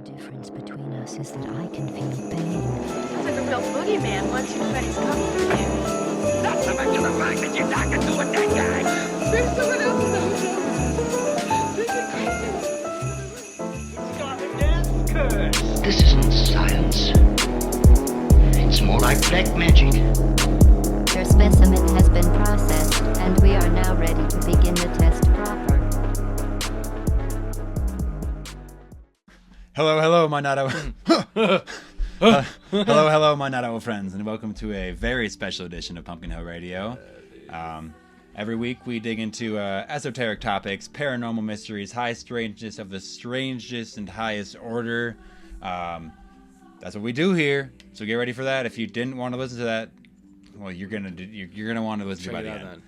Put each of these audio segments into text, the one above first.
difference between us is that I can feel pain. Sounds like a real boogeyman once everybody's coming for you. Not so much of the fact that you're talking to a dead guy. There's someone else in the hotel. This isn't science. It's more like black magic. Your specimen has been processed, and we are now ready to begin the test proper. Hello, my not hello, my not friends, and welcome to a very special edition of Pumpkin Hill Radio. Every week we dig into esoteric topics, paranormal mysteries, high strangeness of the strangest and highest order. That's what we do here. So get ready for that. If you didn't want to listen to that, well, you're gonna want to listen to it by the end.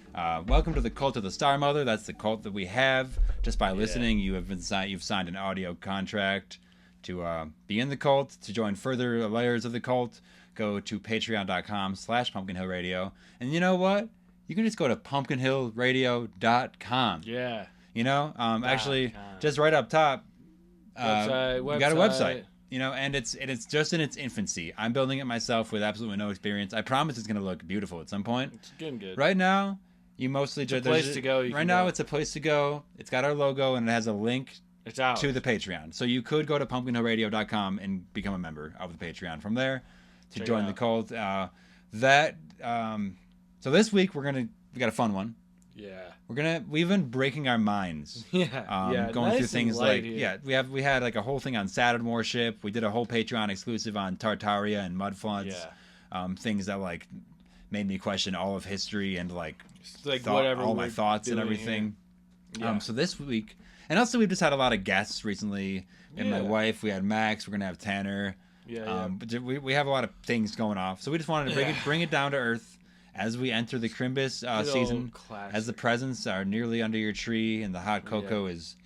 Welcome to the Cult of the Star Mother. That's the cult that we have. Just by listening, you've signed an audio contract to be in the cult. To join further layers of the cult, go to patreon.com/pumpkinhillradio. And you know what? You can just go to pumpkinhillradio.com. Yeah. You know, actually, just right up top, we got a website. You know, and it's just in its infancy. I'm building it myself with absolutely no experience. I promise it's going to look beautiful at some point. It's getting good. Right now, you mostly just a place to go. Right now, it's a place to go. It's got our logo and it has a link to the Patreon. So you could go to pumpkinhillradio.com and become a member of the Patreon from there to join the cult. So this week we got a fun one. Yeah. We've been breaking our minds. Yeah. Going nice through things like here. we had like a whole thing on Saturn worship. We did a whole Patreon exclusive on Tartaria and mud floods. Yeah. Things that like made me question all of history and like whatever all my thoughts and everything. Yeah. So this week, and also we've just had a lot of guests recently. And my wife, we had Max. We're gonna have Tanner. But we have a lot of things going off. So we just wanted to bring it down to earth. As we enter the Crimbus season, as the presents are nearly under your tree and the hot cocoa is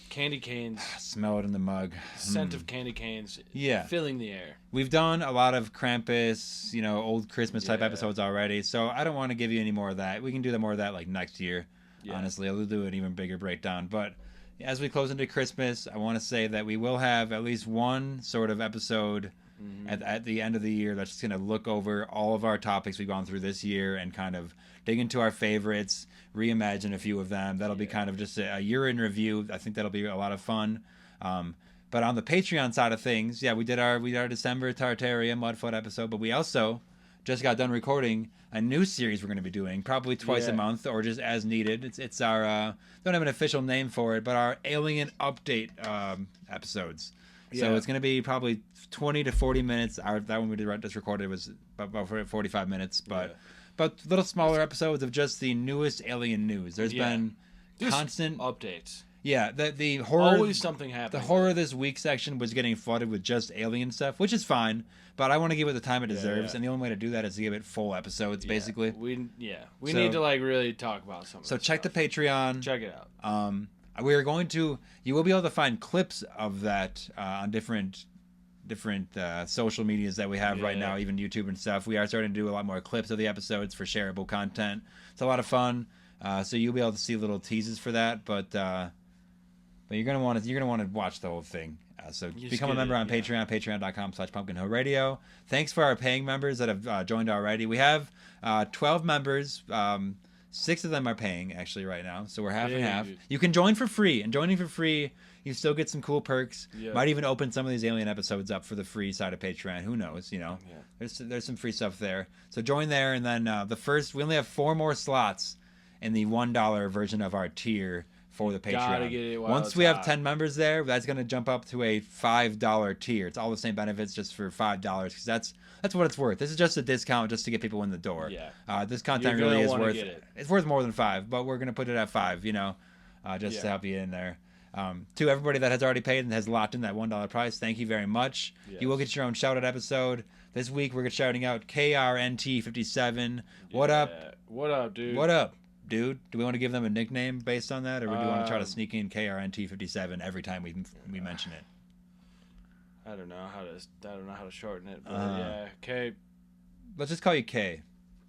candy canes, smell it in the mug, scent of candy canes, filling the air. We've done a lot of Krampus, old Christmas type episodes already, so I don't want to give you any more of that. We can do more of that like next year. Honestly, I'll do an even bigger breakdown. But as we close into Christmas, I want to say that we will have at least one sort of episode at the end of the year that's just going to look over all of our topics we've gone through this year and kind of dig into our favorites, reimagine a few of them. That'll be kind of just a year in review. I think that'll be a lot of fun. But on the Patreon side of things, we did our December Tartaria Mudfoot episode, but we also just got done recording a new series we're going to be doing probably twice a month or just as needed. It's our don't have an official name for it, but our alien update episodes. So it's going to be probably 20 to 40 minutes. That one we just recorded was about 45 minutes, but little smaller episodes of just the newest alien news. There's been just constant updates. Yeah, the horror. Always something happening. The horror this week section was getting flooded with just alien stuff, which is fine. But I want to give it the time it deserves, and the only way to do that is to give it full episodes, basically. We need to really talk about something. So check the Patreon. Check it out. We are going to. You will be able to find clips of that on different social medias that we have right now, even YouTube and stuff. We are starting to do a lot more clips of the episodes for shareable content. It's a lot of fun. So you'll be able to see little teases for that, but you're gonna want to watch the whole thing. So become a member on Patreon, patreon.com/pumpkinhillradio. Thanks for our paying members that have joined already. We have 12 members. 6 of them are paying actually right now, so we're half and half. Dude. You can join for free, and joining for free, you still get some cool perks. Might even open some of these alien episodes up for the free side of Patreon. Who knows? There's some free stuff there. So join there, and then we only have 4 more slots in the $1 version of our tier for the Patreon. Gotta get it Once we have 10 members there, that's going to jump up to a $5 tier. It's all the same benefits just for $5 because that's what it's worth. This is just a discount just to get people in the door. This content really is worth it. It's worth more than $5, but we're going to put it at $5, just to help you in there. To everybody that has already paid and has locked in that $1 price, thank you very much. Yes. You will get your own shout-out episode. This week we're shouting out KRNT57. What up? What up, dude? What up? Dude, do we want to give them a nickname based on that, or do we want to try to sneak in KRNT57 every time we mention it? I don't know how to shorten it, but K. Let's just call you K.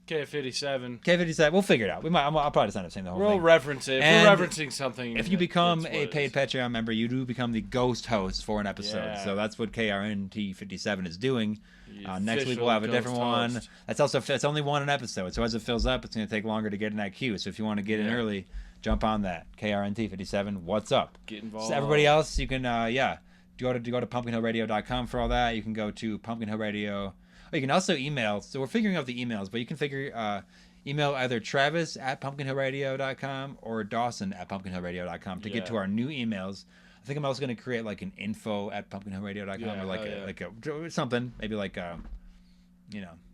K57. K57. We'll figure it out. I'll probably just end up saying the whole We'll thing. reference it. If And we're referencing something. If you become that's a what it paid is. Patreon member, you do become the ghost host for an episode. Yeah. So that's what KRNT57 is doing. The Next week official we'll have a ghost different one. host. That's only one an episode. So as it fills up, it's going to take longer to get in that queue. So if you want to get in early, jump on that. KRNT57. What's up? Get involved. So everybody else, you can go to pumpkinhillradio.com for all that. You can go to Pumpkin Hill Radio. Oh, you can also email. So we're figuring out the emails, but you can email either Travis at pumpkinhillradio.com or Dawson at pumpkinhillradio.com to get to our new emails. I think I'm also going to create like an info at pumpkinhillradio.com or like a something, maybe like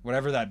whatever that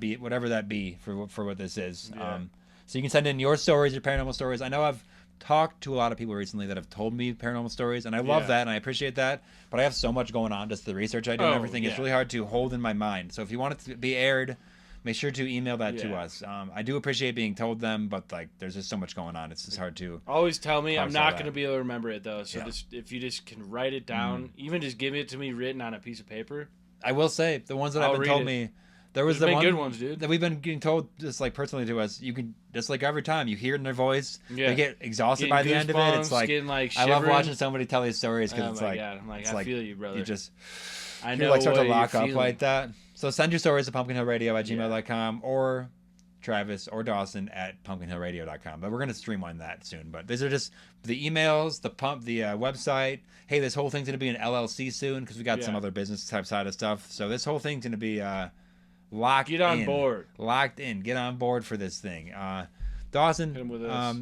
be for what this is. Yeah. So you can send in your stories, your paranormal stories. I know I've talked to a lot of people recently that have told me paranormal stories, and I love that and I appreciate that, but I have so much going on, just the research I do and everything. It's really hard to hold in my mind. So if you want it to be aired, make sure to email that to us. I do appreciate being told them, but like there's just so much going on, it's just hard to always tell me. I'm not going to that. be able to remember it though, so if you just can write it down, even just give it to me written on a piece of paper. I will say the ones that I'll have been read told it. me, there was There's the been one good ones, dude. that we've been getting told just like personally to us. You can just like every time you hear it in their voice, they get exhausted by the end of it. It's like, getting, like I love shivering. watching somebody tell these stories because it's like, God. I'm like, it's I like feel you, brother. You just I you know like start to what you're lock up feeling. like that. So send your stories to pumpkinhillradio@gmail.com or Travis or Dawson at pumpkinhillradio.com. But we're gonna streamline that soon. But these are just the emails, the website. Hey, this whole thing's gonna be an LLC soon because we got some other business type side of stuff. So this whole thing's gonna be locked in. Get on board. Locked in. Get on board for this thing. Dawson, Hit him with this.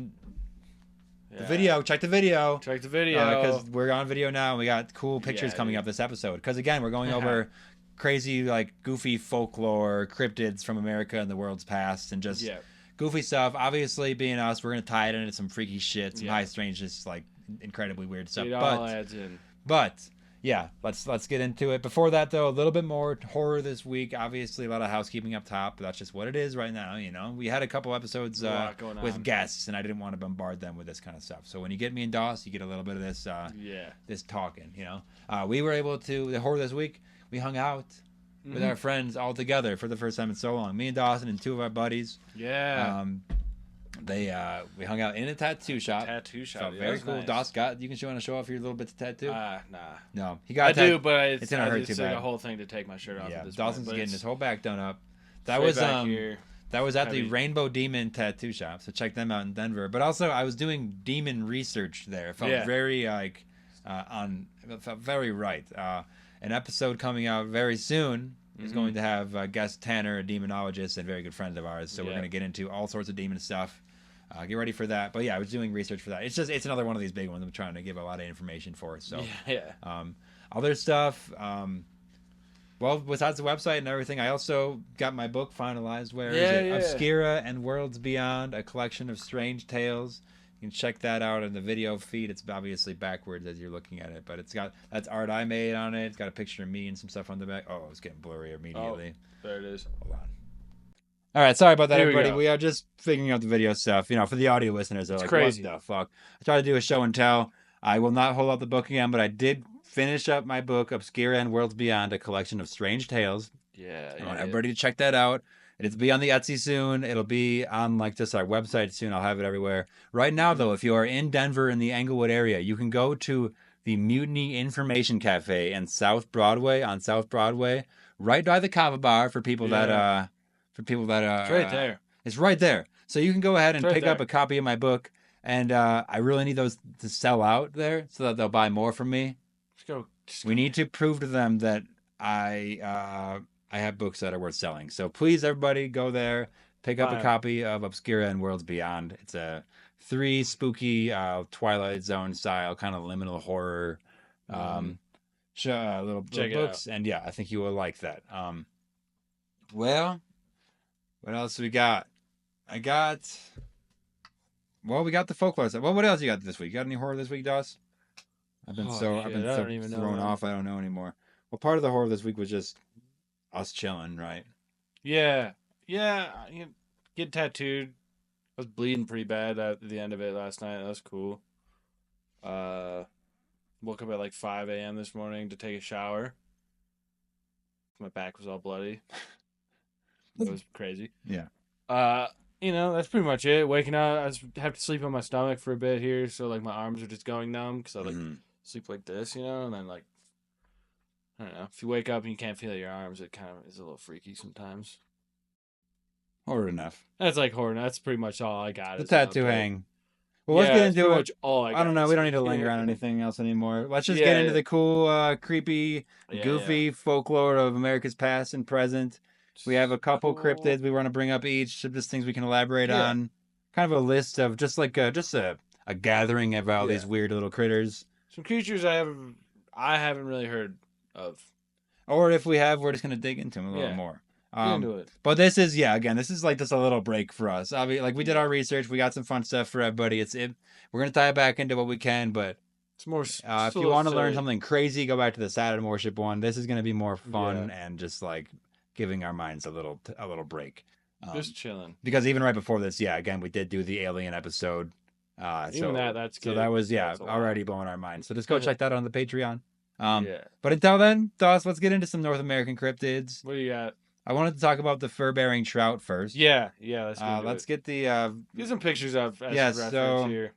the video. Check the video. Check the video. Because we're on video now and we got cool pictures coming up this episode. Because again, we're going over crazy, like goofy folklore, cryptids from America and the world's past, and just goofy stuff. Obviously, being us, we're gonna tie it into some freaky shit, some high strangeness, like incredibly weird stuff. It all adds in. But yeah, let's get into it. Before that, though, a little bit more horror this week. Obviously, a lot of housekeeping up top, but that's just what it is right now. You know, we had a couple episodes with guests, and I didn't want to bombard them with this kind of stuff. So when you get me and Doss, you get a little bit of this this talking. You know, we were able to the horror this week. We hung out with our friends all together for the first time in so long. Me and Dawson and two of our buddies. Yeah. We hung out in a tattoo shop. Felt very cool. Nice. Doss you want to show off your little bits of tattoo? Nah. No, he got. I do, but it's in our hurt too like bad. a whole thing to take my shirt off. Yeah, at this Dawson's point, getting his whole back done up. That straight was back here. That was at the Heavy. Rainbow Demon Tattoo Shop, so check them out in Denver. But also, I was doing demon research there. It felt very like it felt very right. An episode coming out very soon is going to have guest Tanner, a demonologist and very good friend of ours. So we're going to get into all sorts of demon stuff. Get ready for that. But yeah, I was doing research for that. It's another one of these big ones I'm trying to give a lot of information for. So other stuff. Well, besides the website and everything, I also got my book finalized. Where is it? Obscura and Worlds Beyond, a collection of strange tales. You can check that out in the video feed. It's obviously backwards as you're looking at it, but that's art I made on it. It's got a picture of me and some stuff on the back. Oh, it's getting blurry immediately. Oh, there it is. Hold on. All right, sorry about that, Here we everybody. go. We are just figuring out the video stuff. You know, for the audio listeners, they're like, crazy. what the fuck? I try to do a show and tell. I will not hold up the book again, but I did finish up my book, Obscura and Worlds Beyond, a collection of strange tales. I want everybody to check that out. It'll be on the Etsy soon. It'll be on like just our website soon. I'll have it everywhere. Right now, though, if you are in Denver in the Englewood area, you can go to the Mutiny Information Cafe in South Broadway, right by the Kava Bar for people that it's right there. It's right there. So you can go ahead and It's right pick up there. a copy of my book. And I really need those to sell out there so that they'll buy more from me. Let's go. We need to prove to them that I have books that are worth selling. So please, everybody, go there, pick up a copy of Obscura and Worlds Beyond. It's a 3 spooky Twilight Zone style kind of liminal horror little books. And yeah, I think you will like that. Well, what else we got? We got the folklore stuff. Well, what else you got this week? You got any horror this week, Doss? I've been so thrown off. I don't know anymore. Well, part of the horror this week was just us chilling, right? Yeah. Get tattooed. I was bleeding pretty bad at the end of it last night. That was cool. Woke up at like 5 a.m. this morning to take a shower. My back was all bloody. It was crazy. Yeah. That's pretty much it. Waking up, have to sleep on my stomach for a bit here, so like my arms are just going numb because I like sleep like this, and then like I don't know. If you wake up and you can't feel your arms, it kind of is a little freaky sometimes. Horror enough. That's like horror. That's pretty much all I got. The is an tattoo update. hang. Well, let's get that's into pretty it. much all I got. I don't know. We don't need to is- linger on anything else anymore. Let's just Yeah, get into yeah. the cool, creepy, Yeah, goofy folklore of America's past and present. We have a couple Cool. cryptids we want to bring up each, just things we can elaborate Yeah. on. Kind of a list of just a gathering of all these weird little critters. Some creatures I haven't really heard of. Or if we have, we're just gonna dig into them a little Yeah. more. Get into it. But this is like just a little break for us. Like we did our research, we got some fun stuff for everybody. We're gonna tie it back into what we can, but It's more. if you want to learn something crazy, go back to the Saturn worship one. This is gonna be more fun and just like giving our minds a little break. Just chilling. Because even right before this, again, we did do the alien episode. That's So good. that was That's a lot. already blowing our minds. So just go check that out on the Patreon. Yeah. But until then, Doss, let's get into some North American cryptids. What do you got? I wanted to talk about the fur-bearing trout first. Yeah. Let's Get the get some pictures of as yeah, a reference so- here.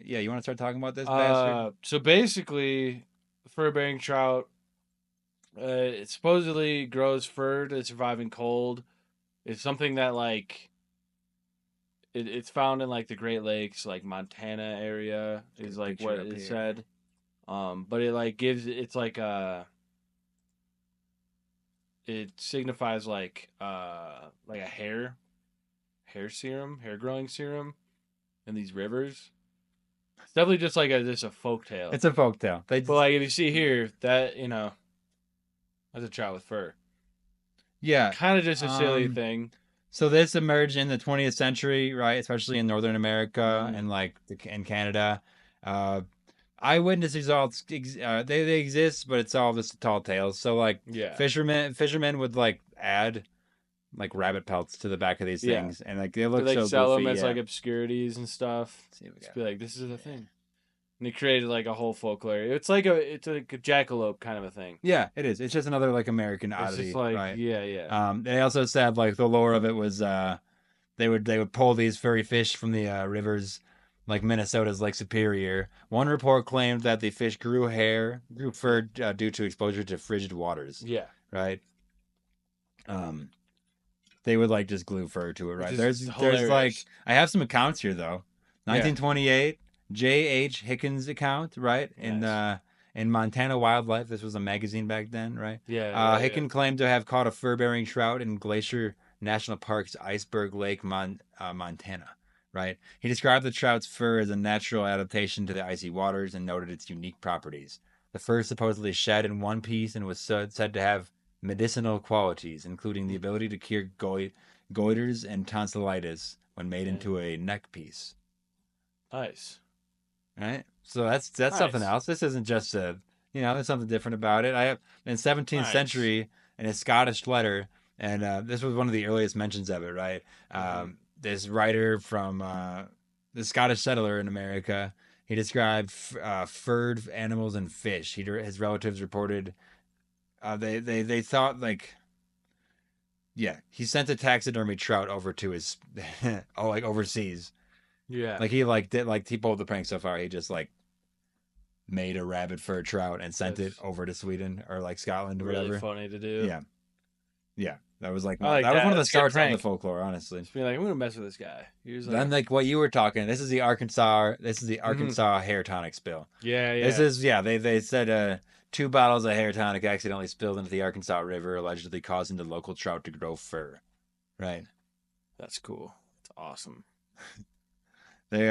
you want to start talking about this bastard? So basically, the fur-bearing trout, it supposedly grows fur to survive in cold. It's something that like it's found in like the Great Lakes, like Montana area is like picture what up it here. said. But it like it's like it signifies like a hair serum, hair growing serum in these rivers. It's definitely just like a folk tale. It's a folktale. But like if you see here, that that's a trout with fur. Yeah. Kind of just a silly Um, thing. So this emerged in the 20th century, right? Especially in Northern America Mhm. and like in Canada. Eyewitness results they exist, but it's all just tall tales. So like Yeah. fishermen would like add like rabbit pelts to the back of these Yeah. things, and like they They look like so sell goofy. them as yeah. like obscurities and stuff. Let's see what we Just got. be like, this is a thing. And they created like a whole folklore. It's like a jackalope kind of a thing. Yeah, it is. It's just another like American It's oddity, just like right? yeah. They also said like the lore of it was they would pull these furry fish from the rivers, like Minnesota's Lake Superior. One report claimed that the fish grew fur due to exposure to frigid waters. Yeah. Right. They would like just glue fur to it. Right. Which There's is like hilarious. I have some accounts here though. Yeah. 1928 J.H. Hickens account, right? In Montana Wildlife. This was a magazine back then, right? Yeah. Hicken claimed to have caught a fur-bearing trout in Glacier National Park's Iceberg Lake, Montana. Right? He described the trout's fur as a natural adaptation to the icy waters and noted its unique properties. The fur supposedly shed in one piece and was said to have medicinal qualities, including the ability to cure goiters and tonsillitis when made into a neck piece. Nice. Right? So that's Nice. something else. This isn't just there's something different about it. I have in 17th Nice. century in a Scottish letter, and this was one of the earliest mentions of it, right? This writer from the Scottish settler in America, he described furred animals and fish. His relatives reported they thought like he sent a taxidermy trout over to his overseas. Yeah. Like he pulled the prank so far. He just like made a rabbit fur trout and sent it That's over to Sweden or like Scotland or really whatever. funny to do. Yeah. That was like, I like that was one of the That's a good starts on the prank. folklore, honestly. Just be like, I'm gonna mess with this guy. He was like, Then like what you were talking, this is the Arkansas hair tonic spill. yeah. This is they said 2 bottles of hair tonic accidentally spilled into the Arkansas River, allegedly causing the local trout to grow fur. Right. That's cool. It's awesome. They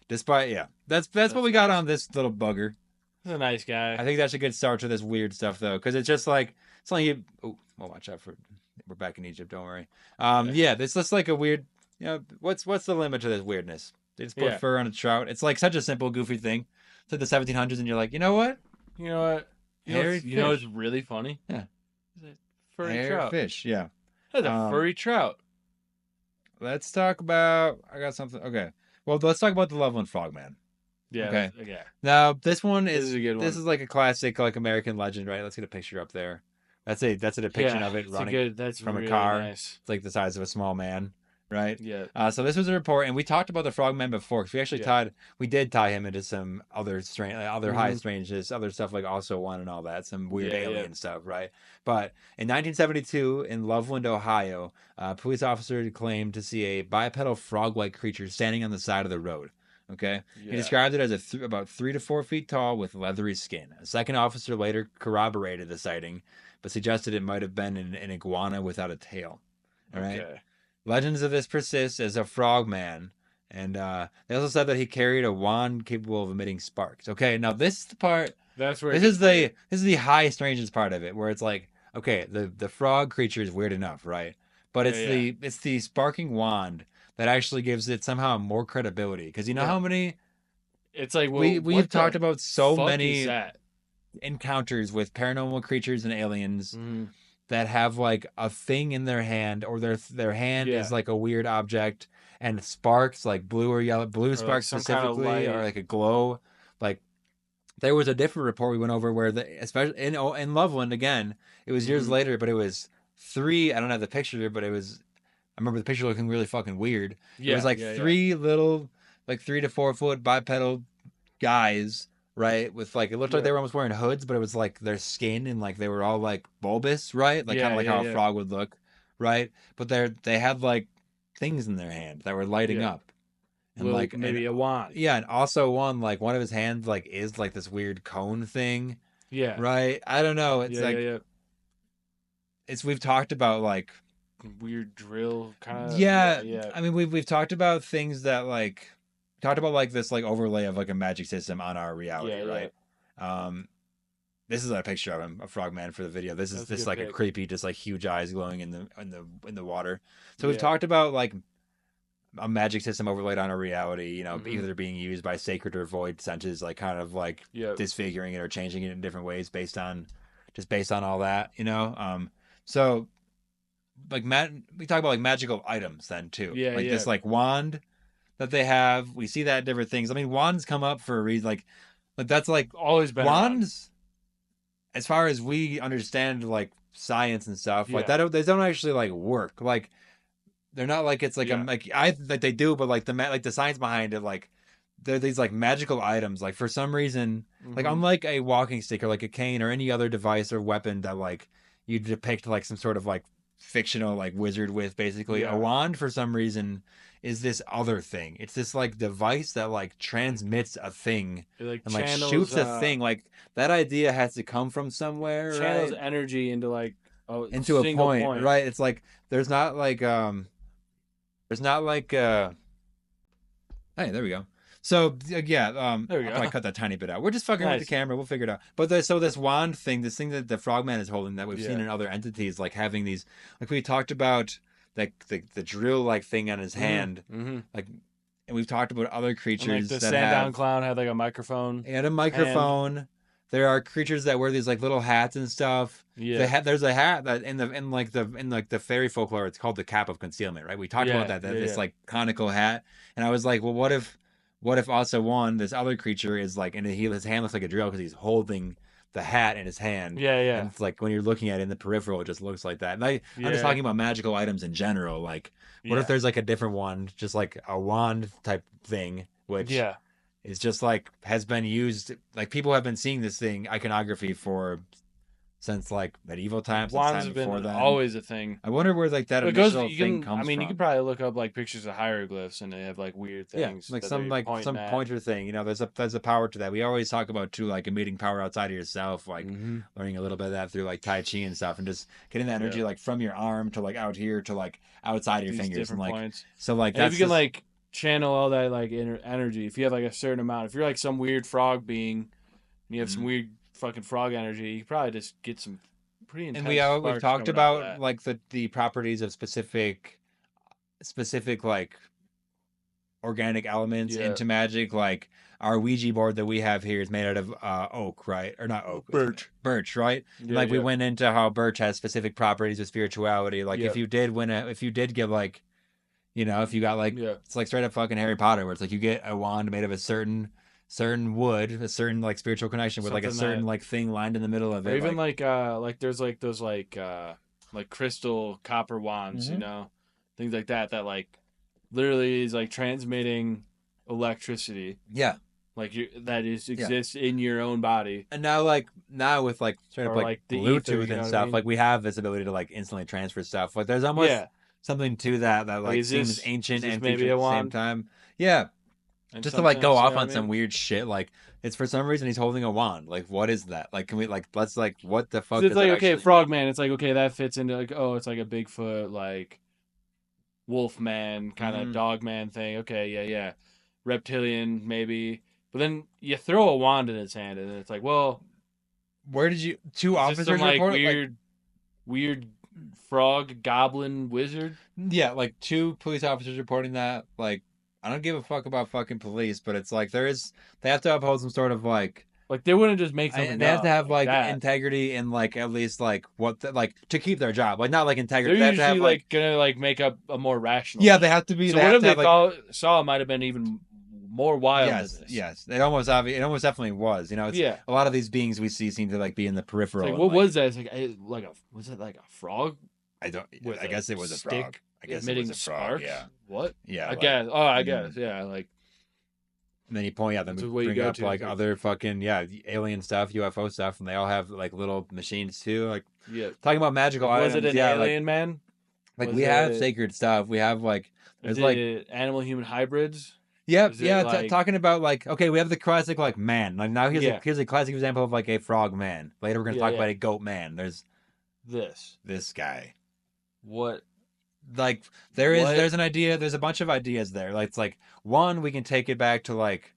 That's what we got on this little bugger. He's a nice guy. I think that's a good start to this weird stuff though, because it's just like it's like you. Oh, well, watch out for. We're back in Egypt. Don't worry. It's just like a weird. What's the limit to this weirdness? They just put fur on a trout. It's like such a simple, goofy thing. It's like the 1700s, and you're like, you know what? You know what? Hairy You know fish. what's really funny? Yeah. It's a furry Hairy trout. fish. Yeah. That's a furry trout. Let's talk about. I got something. Okay. Well, let's talk about the Loveland Frogman. Yeah. Okay. Yeah. Now, this one This is is a good one. This is like a classic, like American legend, right? Let's get a picture up there. That's a depiction of it it's running that's from really a car. nice. It's like the size of a small man, right? Yeah. So this was a report, and we talked about the Frogman before, because we actually did tie him into some other high strangeness, other stuff like also one and all that, some weird alien stuff, right? But in 1972, in Loveland, Ohio, a police officer claimed to see a bipedal frog-like creature standing on the side of the road. Okay, he described it as about 3 to 4 feet tall with leathery skin. A second officer later corroborated the sighting, but suggested it might have been an iguana without a tail. All right. Okay. Legends of this persist as a frogman, and they also said that he carried a wand capable of emitting sparks. Okay, now this is the part. That's where This is the high strangeness part of it, where it's like, okay, the frog creature is weird enough, right? But it's the sparking wand that actually gives it somehow more credibility, because you know how many. It's like, well, we've talked about so fuck many is that? encounters with paranormal creatures and aliens that have like a thing in their hand, or their hand is like a weird object, and sparks, like blue or yellow, blue sparks like specifically, or like a glow. Like there was a different report we went over where especially in Loveland again, it was years later, but it was 3. I don't have the picture, but I remember the picture looking really fucking weird. It was like 3 little, like 3 to 4 foot bipedal guys, right? With like, it looked like they were almost wearing hoods, but it was like their skin, and like they were all like bulbous, right? Like kind of like how a frog would look, right? But they had like things in their hand that were lighting up. And like maybe a wand. Yeah, and also one of his hands like is like this weird cone thing. Yeah. Right? I don't know. It's it's, we've talked about like weird drill kind of. Yeah. I mean, we've talked about things that like this like overlay of like a magic system on our reality, right? This is a picture of him, a frogman, for the video. This is like a creepy, just like huge eyes glowing in the water. So we've talked about like a magic system overlaid on a reality, you know, either being used by sacred or void senses, like kind of like disfiguring it or changing it in different ways based on all that, you know. So like we talk about like magical items then too, this like wand that they have. We see that in different things. I mean, wands come up for a reason, like that's like always been wands around. As far as we understand like science and stuff like that, they don't actually like work. Like they're not like it's like like they do, but like the science behind it, like they're these like magical items. Like for some reason, like unlike a walking stick or like a cane or any other device or weapon that like you depict like some sort of like fictional like wizard with, basically a wand for some reason is this other thing. It's this like device that like transmits a thing, and like shoots a thing. Like that idea has to come from somewhere. Channels energy into like into a point, right? It's like there's not like hey, there we go. So there we go. I'll probably cut that tiny bit out. We're just fucking with the camera. We'll figure it out. But so this wand thing, this thing that the frogman is holding, that we've seen in other entities, like having these, like we talked about, like the drill like thing on his hand, like, and we've talked about other creatures. And like the stand down clown had like a microphone. And a microphone. Hand. There are creatures that wear these like little hats and stuff. Yeah. There's a hat that in the fairy folklore, it's called the cap of concealment, right? We talked about that. This like conical hat, and I was like, well, what if also this other creature is like, and his hand looks like a drill because he's holding the hat in his hand. And it's like when you're looking at it in the peripheral, it just looks like that. And I'm just talking about magical items in general. Like, what if there's like a different one, just like a wand type thing, which is just like has been used. Like people have been seeing this thing iconography since like medieval times. Wands have been always a thing. I wonder where like that initial thing comes from. I mean, you could probably look up like pictures of hieroglyphs, and they have like weird things. Like some pointer thing. You know, there's a power to that. We always talk about too, like emitting power outside of yourself, like learning a little bit of that through like Tai Chi and stuff, and just getting that energy like from your arm to like out here to like outside of your fingers, and like points. So like that's if you can like channel all that like energy. If you have like a certain amount, if you're like some weird frog being, and you have some weird fucking frog energy, you probably just get some pretty intense. And we've talked about like the properties of specific like organic elements into magic. Like our Ouija board that we have here is made out of oak, right? Or not oak, birch, right? We went into how birch has specific properties of spirituality. Like if you did get like, you know, if you got like, it's like straight up fucking Harry Potter, where it's like you get a wand made of a certain certain wood, a certain like spiritual connection with like a Something certain that- like thing lined in the middle of Or it. even like there's like those like crystal copper wands, Mhm. things like that like literally is like transmitting electricity, yeah. like exists in your own body. And now with like straight up Or, like like, the Bluetooth ether, you know and what I stuff, mean? like we have this ability to like instantly transfer stuff. Like there's almost Yeah. something to that like is seems this- ancient is this and maybe future a at the same wand? time. Yeah. And Just to like go sometimes, off you know on what I some mean? weird shit, like it's for some reason he's holding a wand. Like what is that? Like can we like let's like what the fuck? 'Cause it's does like that okay, actually Frogman. It's like okay, that fits into like it's like a Bigfoot like Wolfman kind of Mhm. Dogman thing. Okay, yeah, reptilian maybe. But then you throw a wand in his hand, and it's like, well, mean? Where did you two is this officers some like reported? weird frog goblin wizard? Yeah, like two police officers reporting that. Like I don't give a fuck about fucking police, but it's like they have to uphold some sort of like. Like they wouldn't just make something. They have to up have like that. integrity and like at least like like to keep their job, like not like integrity. They're They have to usually have like gonna like make up a more rational. yeah, they have to be. So they what have if to they have, like, saw might have been even more wild yes, than this? yes. It almost definitely was. It's, Yeah. a lot of these beings we see seem to like be in the It's peripheral. like and, what was that? It's like was it like a frog? I don't. with I guess it was a stick frog. I guess it emitting was a frog. sparks? Yeah, What? yeah. I like- guess. Oh, I Mhm. guess. Yeah. Like And then you point out, then That's we what you bring go up to, like like- other fucking alien stuff, UFO stuff, and they all have like little machines too. Like yeah. talking about magical Was items. it an yeah, alien man? like Was we have it- sacred stuff. We have like Is there's like it animal human hybrids? Yep, Is it, yeah, like- talking about like okay, we have the classic like man. Like now Yeah. here's a classic example of like a frog man. Later we're gonna Yeah, talk yeah. about a goat man. There's This. this guy. What? Like What? there's an idea. There's a bunch of ideas there. Like it's like one we can take it back to like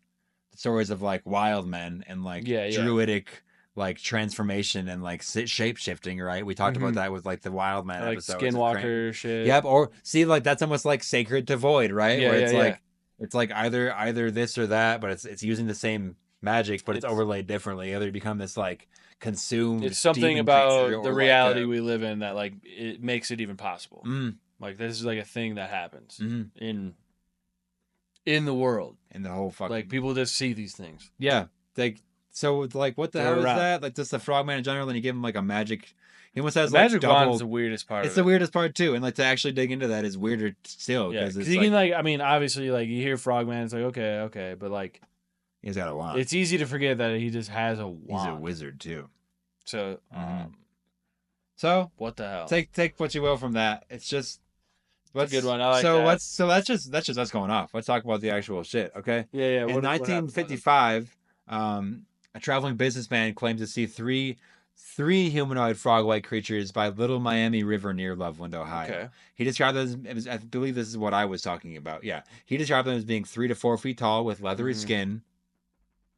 the stories of like wild men and like Yeah, yeah. druidic like transformation and like shape shifting. Right, we talked about Mhm. that with like the wild man Like episode. with skinwalker shit. Yep, or see like that's almost like sacred to void, right? Yeah, Where it's yeah, like it's like either this or that, but it's using the same magic, but it's It's- overlaid differently. Either you become this like consumed. It's something demon about creature or, the like, reality we live in that like it makes it even possible. Mm, Like this is like a thing that happens mhm. in the world. And the whole fucking Like people just see these things. yeah, like so like what the They're hell is around. that? Like just the frogman in general, and you give him like a magic. He almost has The like magic double. wand is the weirdest part. It's of the it. weirdest part too, and like to actually dig into that is weirder still Yeah, because because it's you like, can like I mean obviously like you hear Frogman, it's like okay, but like he's got a wand. it's easy to forget that he just has a He's wand. a wizard too. So Mhm. So what the hell? take what you will from that. It's just a good one. I like so that. that's just us going off. Let's talk about the actual shit, okay? yeah. In What 1955, a traveling businessman claimed to see three humanoid frog-like creatures by Little Miami River near Loveland, Ohio. Okay. He described them as I believe this is what I was talking about. Yeah, he described them as being 3 to 4 feet tall with leathery Mhm. skin,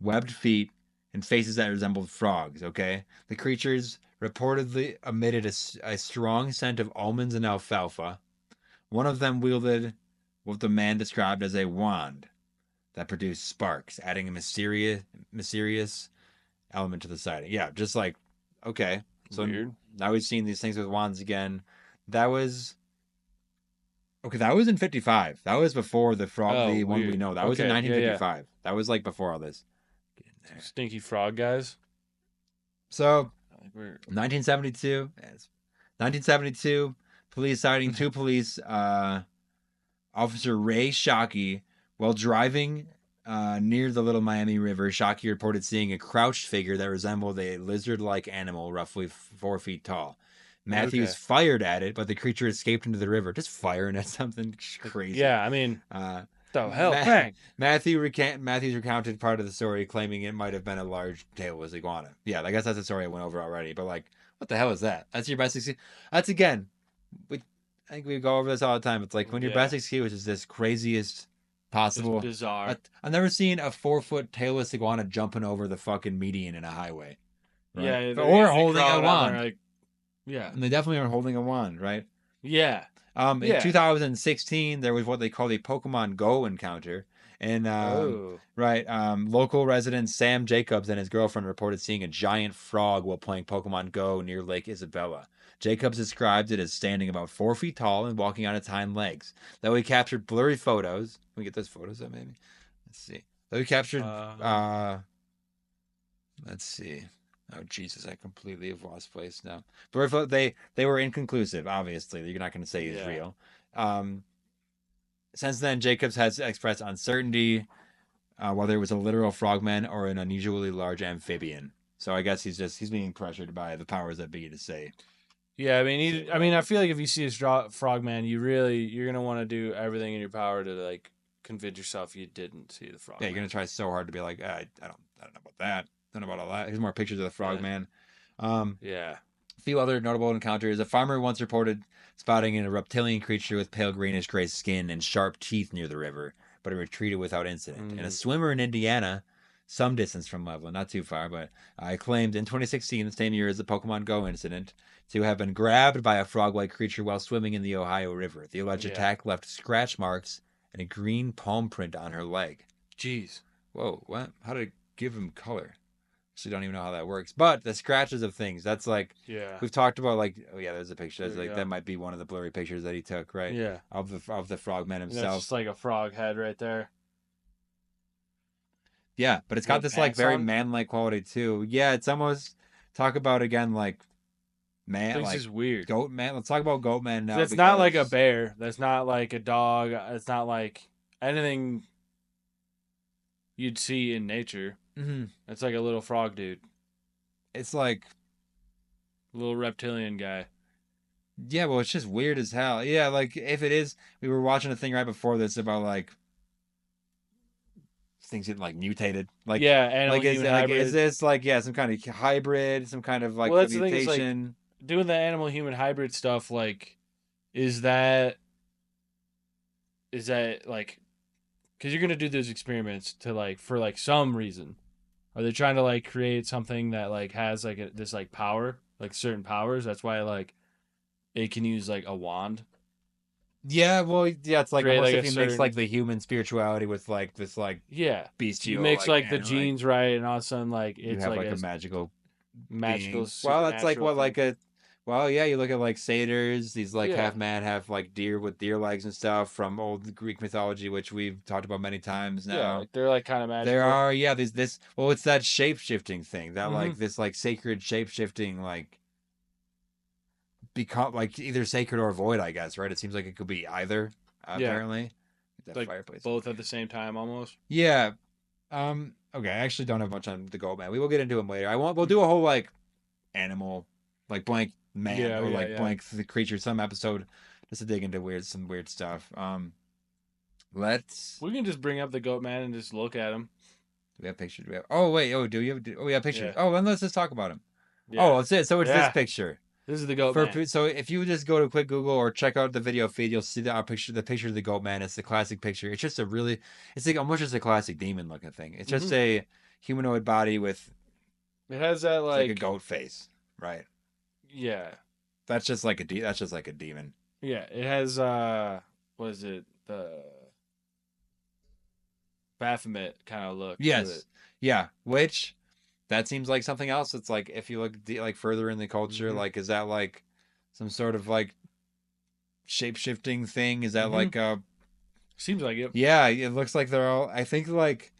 webbed feet, and faces that resembled frogs. Okay, the creatures reportedly emitted a strong scent of almonds and alfalfa. One of them wielded what the man described as a wand that produced sparks, adding a mysterious element to the sighting. Yeah, just like okay, so Weird. now we've seen these things with wands again. That was in 55. That was before the frog, Oh, the one we weird. know. That was in Okay, yeah, yeah. 1955. That was like before all this. Get in there. Stinky frog guys. So Like we're 1972. Yes. 1972. Police sighting two police. Officer Ray Shockey, while driving near the Little Miami River, Shockey reported seeing a crouched figure that resembled a lizard-like animal, roughly 4 feet tall. Matthews Okay. fired at it, but the creature escaped into the river. Just firing at something crazy. yeah. I mean, Uh, the hell, Ma- bang. Matthews recounted part of the story, claiming it might have been a large tailless iguana. Yeah, I guess that's a story I went over already. But like, what the hell is that? That's your best excuse. That's again. I think we go over this all the time. It's like when your Yeah. best excuse is this craziest possible. It's bizarre. I've never seen a 4-foot tailless iguana jumping over the fucking median in a highway. Right? Yeah. they're or usually holding a crawling out there, wand. Like, yeah. And they definitely are holding a wand, right? Yeah. In Yeah. 2016, there was what they called a Pokemon Go encounter. And Oh. right, local resident Sam Jacobs and his girlfriend reported seeing a giant frog while playing Pokemon Go near Lake Isabella. Jacobs described it as standing about 4 feet tall and walking on its hind legs. Though he captured blurry photos. Can we get those photos up, maybe? Let's see. So we captured. Let's see. Oh Jesus, I completely have lost place now. But they were inconclusive. Obviously, you're not going to say he's real. Since then, Jacobs has expressed uncertainty whether it was a literal frogman or an unusually large amphibian. So I guess he's being pressured by the powers that be to say. Yeah, I mean, I feel like if you see a frogman, you're gonna want to do everything in your power to like convince yourself you didn't see the frogman. Yeah, you're gonna try so hard to be like, I don't know about that. I don't know about all that. Here's more pictures of the frogman. Yeah. A few other notable encounters. A farmer once reported spotting a reptilian creature with pale greenish gray skin and sharp teeth near the river, but it retreated without incident. And a swimmer in Indiana, some distance from Loveland, not too far, but claimed in 2016, the same year as the Pokemon Go incident, to have been grabbed by a frog-like creature while swimming in the Ohio River. The alleged attack left scratch marks and a green palm print on her leg. Jeez. Whoa, what? How did it give him color? So don't even know how that works. But the scratches of things, that's like, we've talked about like, oh yeah, there's a picture. That's like, that might be one of the blurry pictures that he took, right? Yeah. Of the frogman himself. That's just like a frog head right there. Yeah, but it's got this like very man-like quality too. Yeah, it's almost, talk about again like man. This like is weird. Goat man. Let's talk about goat man now. It's not like a bear. That's not like a dog. It's not like anything you'd see in nature. Mm-hmm. It's like a little frog dude. It's like a little reptilian guy. Yeah, well, it's just weird as hell. Yeah, like if it is, we were watching a thing right before this about like things getting like mutated. Like is this like some kind of hybrid, some kind of like mutation? Like, doing the animal human hybrid stuff, like, is that like, because you're gonna do those experiments to like for like some reason. Are they trying to like create something that like has like this like power, like certain powers? That's why like it can use like a wand. Yeah, well, yeah, it's like create, almost like, if you mix like the human spirituality with like this like bestial. You mix like the genes right, and all of a sudden like it's you have like a magical. Well, that's like what like a. Well, yeah, you look at like satyrs, these like half man, half like deer with deer legs and stuff from old Greek mythology, which we've talked about many times now. Yeah, like, they're like kind of magical. There are, it's that shape shifting thing, that like this like sacred shape shifting like become like either sacred or void, I guess, right? It seems like it could be either, apparently. That like fireplace. Both at the same time almost. Yeah. Okay, I actually don't have much on the goat man. We will get into him later. We'll do a whole like animal, like blank man blank the creature some episode just to dig into some weird stuff. We can just bring up the goat man and just look at him. Do we have pictures? We have pictures. Yeah. Oh, then let's just talk about him. That's it. So it's this picture. This is the goat man. So if you just go to quick Google or check out the video feed, you'll see the picture of the goat man. It's the classic picture. It's just it's like almost just a classic demon looking thing. It's just a humanoid body with. It has that like a goat face, right? Yeah. That's just like a demon. Yeah, it has what is it? The Baphomet kind of look. Yes. Yeah, which that seems like something else. It's like if you look like further in the culture, like is that like some sort of like shape-shifting thing? Is that like a seems like it. Yeah, it looks like they're all I think like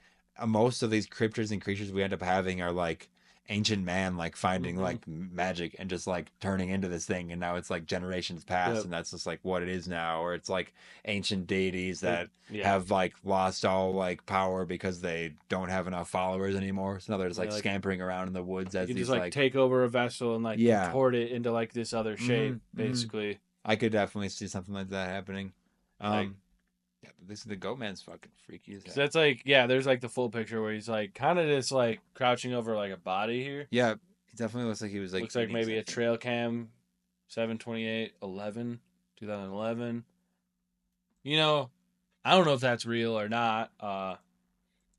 most of these cryptids and creatures we end up having are like ancient man like finding like magic and just like turning into this thing, and now it's like generations past and that's just like what it is now. Or it's like ancient deities that have like lost all like power because they don't have enough followers anymore, so now they're just like scampering around in the woods as you these just like take over a vessel and like contort it into like this other shape basically. I could definitely see something like that happening. This the goat man's fucking freaky as hell. That's like there's like the full picture where he's like kind of just like crouching over like a body here. Yeah, he definitely looks like he was like looks like maybe a trail cam 7/28/11 2011. You know, I don't know if that's real or not.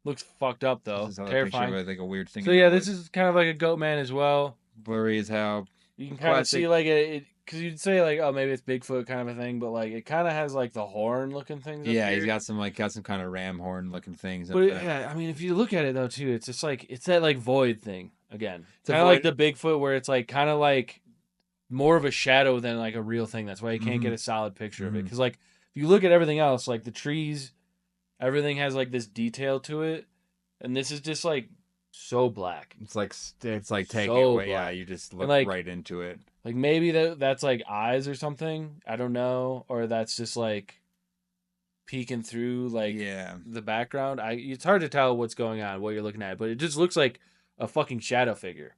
Looks fucked up though. This is terrifying. Like a weird thing. So yeah, this is kind of like a goat man as well. Blurry as hell. You can kind of see like it. Because you'd say like, oh, maybe it's Bigfoot kind of a thing, but like it kind of has like the horn looking things. Yeah, he's got some kind of ram horn looking things. But I mean, if you look at it though too, it's just like it's that like void thing again. It's kind of like the Bigfoot where it's like kind of like more of a shadow than like a real thing. That's why you can't get a solid picture of it. Because like if you look at everything else, like the trees, everything has like this detail to it. and this is just like so black. It's like take it So away. Yeah, black. you just look like- right into it. Like maybe that's like eyes or something. I don't know, or that's just like peeking through like Yeah. the background. It's hard to tell what's going on, what you're looking at, but it just looks like a fucking shadow figure.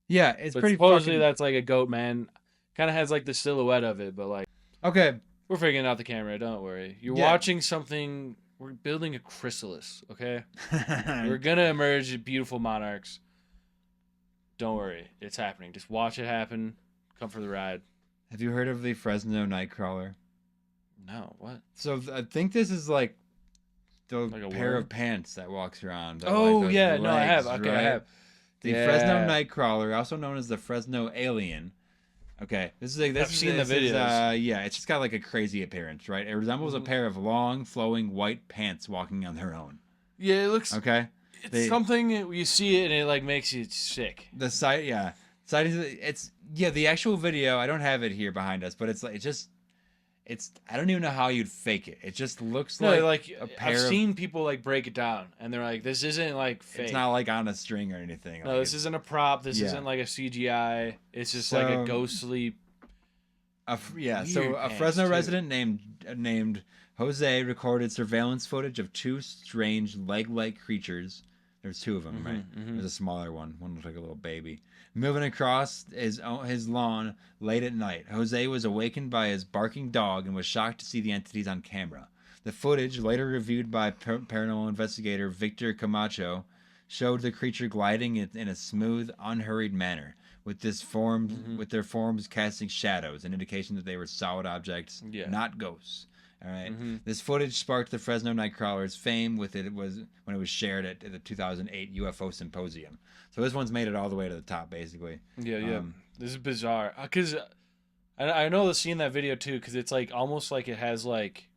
Yeah, it's But pretty supposedly fucking... that's like a goat man. Kind of has like the silhouette of it, but like Okay. we're figuring out the camera. Don't worry. You're Yeah. watching something. We're building a chrysalis. Okay, we're gonna emerge as beautiful monarchs. Don't worry, it's happening. Just watch it happen. Come for the ride. Have you heard of the Fresno Nightcrawler? No, what? So I think this is like the Like a pair worm? of pants that walks around. that, Oh like, those yeah, no, I have. legs, Okay, I right? have. The Yeah. Fresno Nightcrawler, also known as the Fresno Alien. Okay, this is like this. I've seen the this is, videos. yeah, it's just got like a crazy appearance, right? It resembles a pair of long, flowing white pants walking on their own. Yeah, it looks. Okay, It's something you see it and it like makes you sick. the site, yeah, it's the actual video. I don't have it here behind us, but it's like I don't even know how you'd fake it. It just looks No, like like a pair I've of- seen people like break it down and they're like, "This isn't like fake." It's not like on a string or anything. No, like, this isn't a prop. This Yeah. isn't like a CGI. It's just like a So- ghostly. So Weird a pants, Fresno too. resident named Jose recorded surveillance footage of two strange leg-like creatures. There's two of them, right? mhm. There's a smaller one. One looks like a little baby. Moving across his lawn late at night. Jose was awakened by his barking dog and was shocked to see the entities on camera. The footage, later reviewed by paranormal investigator Victor Camacho, showed the creature gliding in a smooth, unhurried manner, with their forms casting shadows, an indication that they were solid objects, Yeah. not ghosts. All right. Mhm. This footage sparked the Fresno Nightcrawlers' fame when it was shared at the 2008 UFO Symposium. So this one's made it all the way to the top, basically. Yeah. Um, This is bizarre because I know the seeing that video too because it's like almost like it has like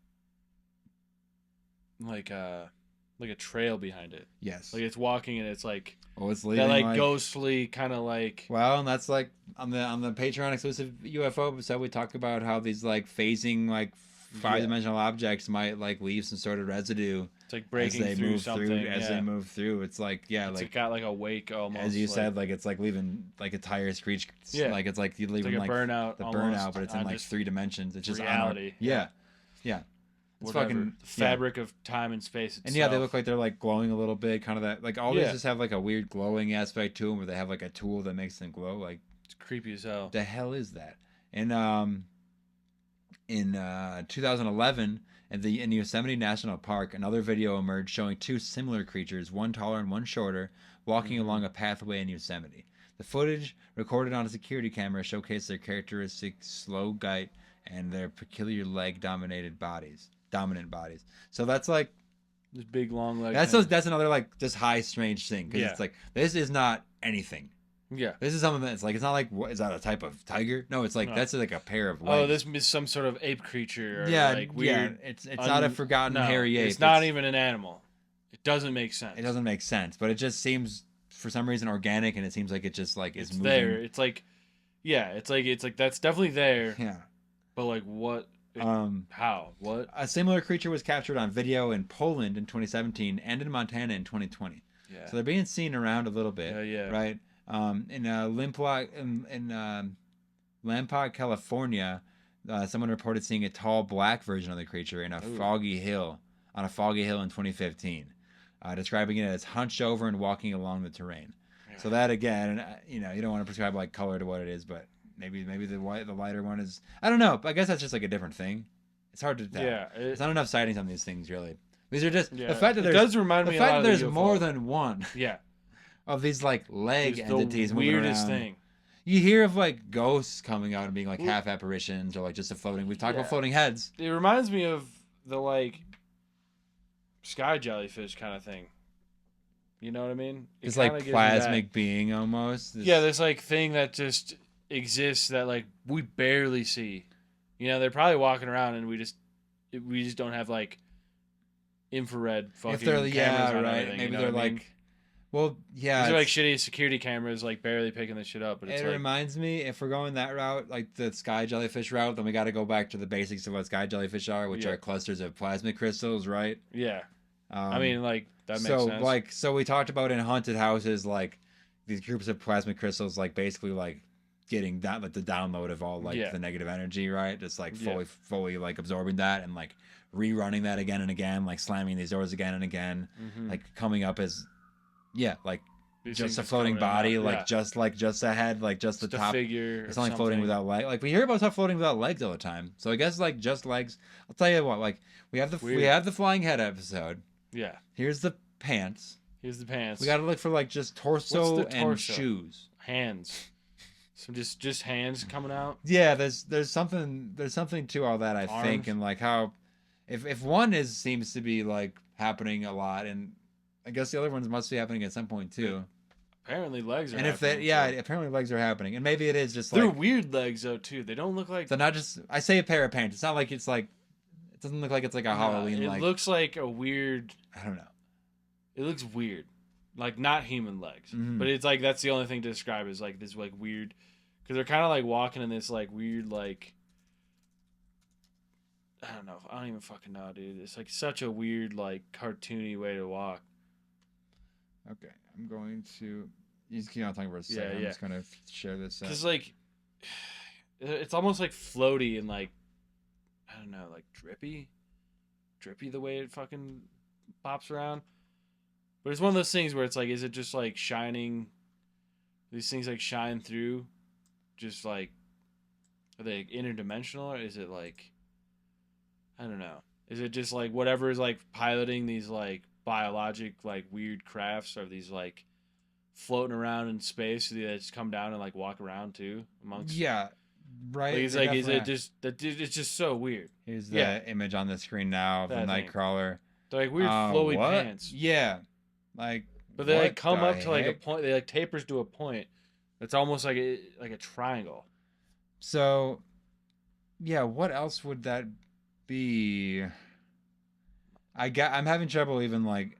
a trail behind it. Yes. Like it's walking and it's like Oh, it's leaving that like ghostly kind of like. Well, and that's like on the Patreon exclusive UFO episode, we talk about how these like phasing like five-dimensional objects might like leave some sort of residue It's like breaking as they through move something. through. As they move through, it's like It's like got like a wake almost. as you like, said, like it's like leaving like a tire screech. Yeah. Like it's like you it's leaving like a burnout. the almost burnout, but it's in on like just 3 dimensions. It's just reality. Yeah. It's whatever, fucking the fabric of time and space. And yeah, they look like they're like glowing a little bit, kind of that. Like all Yeah. these just have like a weird glowing aspect to them, where they have like a tool that makes them glow. Like It's creepy as hell. the hell is that? And in 2011, in Yosemite National Park, another video emerged showing two similar creatures, one taller and one shorter, walking along a pathway in Yosemite. The footage, recorded on a security camera, showcased their characteristic slow gait and their peculiar dominant bodies. So that's like This big long leg. that's another like just high strange thing because Yeah. it's like this is not anything. Yeah. This is something that's like it's not like what is that a type of tiger? No, it's like No. that's like a pair of legs. Oh, this is some sort of ape creature. Or yeah, like weird. Yeah, it's not a forgotten no, hairy ape. It's not even an animal. It doesn't make sense. It doesn't make sense, but it just seems for some reason organic, and it seems like it just like It's is moving. there. It's like, yeah. It's like that's definitely there. Yeah. But like what? How? What? A similar creature was captured on video in Poland in 2017 and in Montana in 2020. Yeah. So they're being seen around a little bit. Yeah. Right. In Lampot, California, someone reported seeing a tall black version of the creature on a foggy hill in 2015, describing it as hunched over and walking along the terrain. Yeah. So that again, you don't want to prescribe like color to what it is, but maybe the lighter one is. I don't know. I guess that's just like a different thing. It's hard to tell. Yeah. There's not enough sightings on these things really. These are just Yeah. the fact that it there's does remind the me a fact lot that of there's the more UFO. than one Yeah. of these like leg It's entities the moving weirdest around. thing. You hear of like ghosts coming out and being like half apparitions or like just a floating. We've talked about Yeah. floating heads. It reminds me of the like sky jellyfish kind of thing. You know what I mean? It It's kinda like gives me that. plasmic being almost. Yeah, this like thing that just exists that like we barely see. They're probably walking around and we just don't have like infrared fucking if they're cameras on right, everything, maybe you know they're what I like, mean? well, yeah. These are like it's- shitty security cameras, like barely picking this shit up. But it's It like, reminds me, if we're going that route, like the sky jellyfish route, then we got to go back to the basics of what sky jellyfish are, which Yeah. are clusters of plasma crystals, right? yeah, I mean, like that makes so sense. so we talked about in haunted houses, like these groups of plasma crystals, like basically like getting that, like the download of all like the negative energy, right? Just like fully like absorbing that and like rerunning that again and again, like slamming these doors again and again, like coming up as like These just a things floating coming body, out, like just a head, like just the a top figure. It's not like floating without legs. Like we hear about stuff floating without legs all the time. So I guess like just legs. I'll tell you what, like we have the flying head episode. Yeah. Here's the pants. Here's the pants. We gotta look for like just torso and shoes. Hands. So just hands coming out. Yeah, there's something to all that, I think, and like how if one seems to be like happening a lot, and I guess the other ones must be happening at some point too. Apparently legs are and happening. Apparently legs are happening, and maybe it is just they're like weird legs though too. They don't look like they're not just. I say a pair of pants. It's not like it's like. It doesn't look like it's like a Halloween. It looks like a weird. I don't know. It looks weird, like not human legs, but it's like that's the only thing to describe is like this like weird, because they're kind of like walking in this like weird like. I don't know. I don't even fucking know, dude. It's like such a weird like cartoony way to walk. Okay, I'm going to. You just keep on talking for a second. Yeah, I'm just gonna share this. Because like, it's almost like floaty and like, I don't know, like drippy the way it fucking pops around. But it's one of those things where it's like, is it just like shining? These things like shine through, just like, are they like, interdimensional or is it like, I don't know. Is it just like whatever is like piloting these like biologic like weird crafts? Are these like floating around in space? Do they just come down and like walk around too amongst? Yeah, right. Like, it's like, is it just that? It's just so weird. Here's the image on the screen now of the Nightcrawler. They're like weird flowy pants. Yeah, like. But they like come up to like a point. They like tapers to a point. It's almost like a triangle. So, yeah. What else would that be? I'm having trouble even like.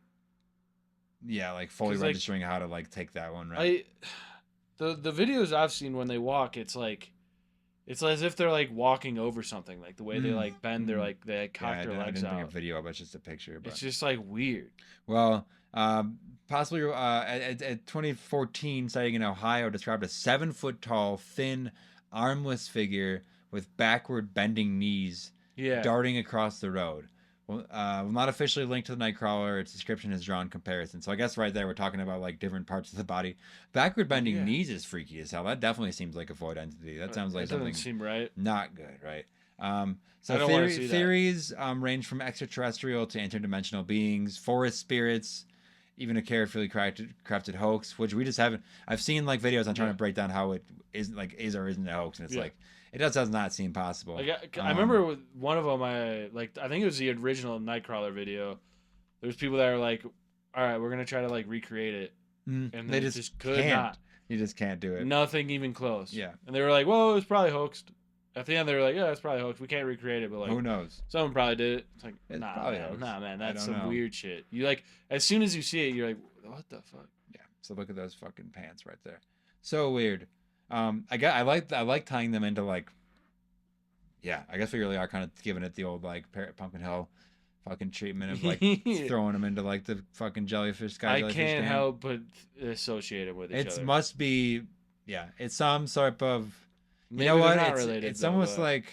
Yeah, like fully registering how to like take that one right. The videos I've seen when they walk, it's like, it's as if they're like walking over something. Like the way they like bend, they're like they like, cock their legs out. I didn't bring a video up. It's just a picture. But. It's just like weird. Well, possibly at 2014 sighting in Ohio described a 7-foot tall, thin, armless figure with backward bending knees, darting across the road. Well, not officially linked to the Nightcrawler. Its description has drawn comparison. So I guess right there we're talking about like different parts of the body. Backward bending knees is freaky as hell. That definitely seems like a void entity. That sounds like something. Doesn't seem right. Not good, right? So theories range from extraterrestrial to interdimensional beings, forest spirits, even a carefully crafted hoax, which we just haven't. I've seen like videos on trying to break down how it is or isn't a hoax, and it's like. It does not seem possible. Like, I remember with one of them, I think it was the original Nightcrawler video. There's people that are like, all right, we're going to try to like recreate it. And they just could not. You just can't do it. Nothing even close. Yeah. And they were like, well, it was probably hoaxed. At the end, they were like, yeah, it's probably hoaxed. We can't recreate it, but like, who knows? Someone probably did it. It's like, it's nah, man, that's some weird shit. You like, as soon as you see it, you're like, what the fuck? Yeah. So look at those fucking pants right there. So weird. I like tying them into like. Yeah, I guess we really are kind of giving it the old like Pumpkin Hill fucking treatment of like throwing them into like the fucking jellyfish guy. I can't help but associate it with each other. It must be, it's some sort of. Maybe you know what? It's almost like.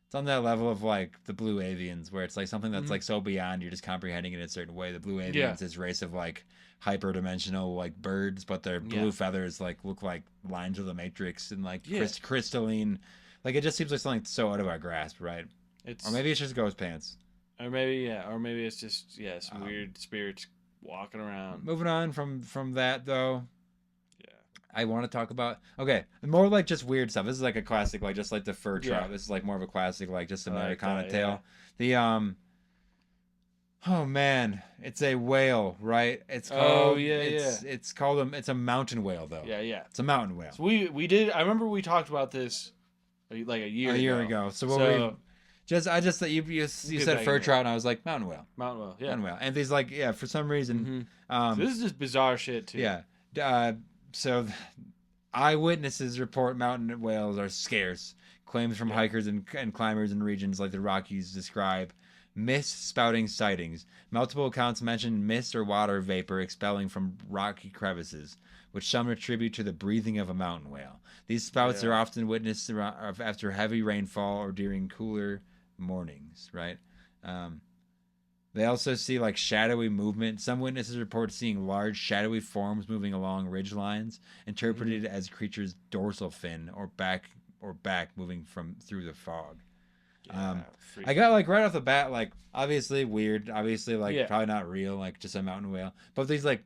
It's on that level of like the blue avians, where it's like something that's like so beyond you're just comprehending it in a certain way. The blue avians, this race of like hyperdimensional like birds, but their blue feathers like look like lines of the Matrix and like crystalline. Like, it just seems like something so out of our grasp, right? Or maybe it's just ghost pants. Or maybe it's just, some weird spirits walking around. Moving on from that, though. Yeah. I want to talk about, more like just weird stuff. This is like a classic, like just like the fur trout. This is like more of a classic, like just Americana tale. The, oh man, it's a whale, right? It's called, it's called, it's a mountain whale, though. Yeah. It's a mountain whale. So we did, I remember we talked about this like a year ago. So I just thought you said fur trout and I was like mountain whale. Mountain whale. And these like for some reason so this is just bizarre shit too. Yeah. So eyewitnesses report mountain whales are scarce. Claims from hikers and climbers in regions like the Rockies describe mist spouting sightings. Multiple accounts mention mist or water vapor expelling from rocky crevices, which some attribute to the breathing of a mountain whale. These spouts are often witnessed after heavy rainfall or during cooler mornings, right? They also see like shadowy movement. Some witnesses report seeing large shadowy forms moving along ridge lines, interpreted as creatures' dorsal fin or back moving from through the fog. I got like right off the bat, like obviously weird, obviously like probably not real, like just a mountain whale. But these like